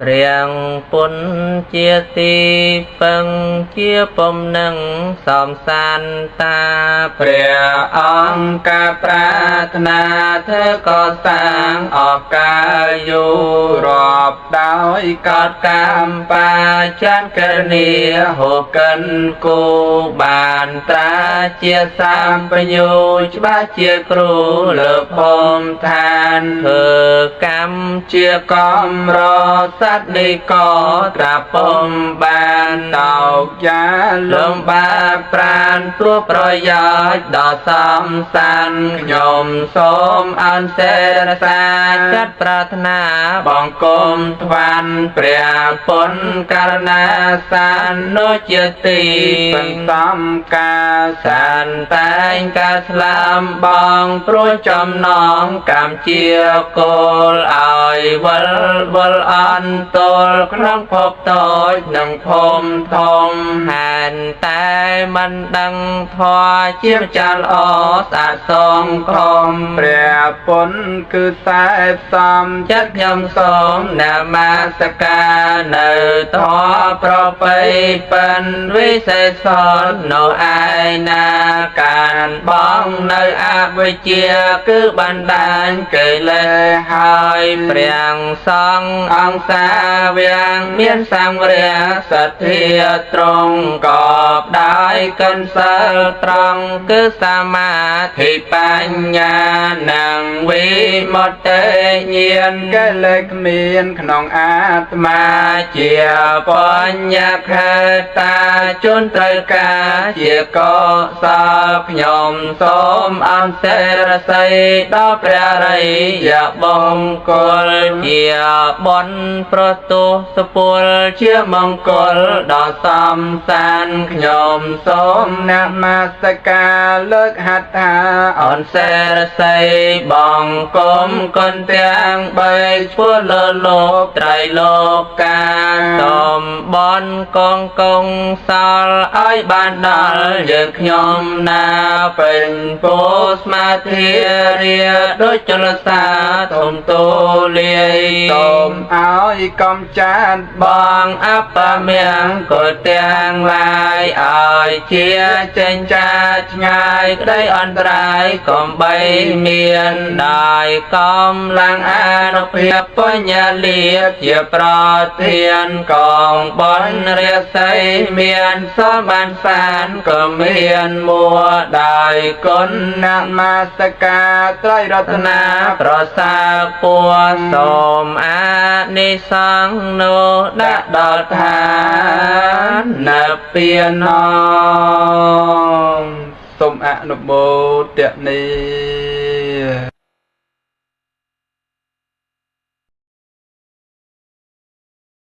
រៀងពុនជាទីពឹងជាពំនឹងសំសានតាព្រះអង្គការប្រាថ្នាធ្វើកសាងអកាយុរាប់ដោយកតកម្មបាចានករនីហូកិនគូបានត្រាជាសម្បញ្ញូច្បាស់ជាគ្រូលើភូមិឋានធ្វើកម្មជាកំរសត្វនេះក៏ត្រាពំបានតោកយ៉ាលំបាកប្រានព្រោះប្រយោជន៍ដ៏សំសានខ្ញុំសូមអនសេរសាចាត់ប្រាថ្នាបង្គំថ្វាន់ព្រះពុនករណាសាននោះជាទីបន្សំការសានតែងការស្លាមបងព្រោះចំណងកម្មជាគោលឲ្យវល់អន្តលក្នុងភពតូចនិងភូមិធំហានតែមិនដឹងធម៌ជាម្ចាស់ល្អស្អាតសងខំព្រះពុនគឺខ្សែផ្សំចិត្តខ្ញុំសូមនមស្ការនៅធម៌ប្រពៃប៉ិនវិសេសននៅឯណាការបងនៅអវិជ្ជាគឺបណ្ដាញកិលេសហើយព្រះសង្ឃអង្គសាវាងមានសង្វរសទ្ធាត្រង់កបដោយកិនសិលត្រង់គឺសមាធិបញ្ញានិងវិមុតតិញាណកិលេសគ្មានក្នុងអាត្មាជាបញ្ញខេតាជនត្រូវការជាកុសលខ្ញុំសូមអន្តសេរស័យដល់ព្រះរិយបង្គលជាបុណ្យប្រទុសពលជាមង្គលដ៏សំសានខ្ញុំសូមនមស្ការលើកហដ្ឋាអនសេរស័យបង្គំគុណទាំងបីធ្វើលើលោកត្រៃលោកកាសូមបនកងសលឲ្យបានដល់យើងខ្ញុំណាពេញពោស្មាធិរាដូចចលសាធំទូលាយសូមឲ្យកំចាត់បងអបមង្គលទាំងឡាយឲ្យជាចេញចាឆ្ងាយក្តីអន្តរាយកំបីមានដោយកំឡាំងអនុភាពបញ្ញាលាភជាប្រធានកងបុណ្យរាសីមានសមបានសានក៏មានមួដោយគុណនមស្ការត្រៃរតនាប្រសាពួរសូមអានិសង្ឃនោះដាក់ដល់ឋាននៅពានសូមអនុមោទនា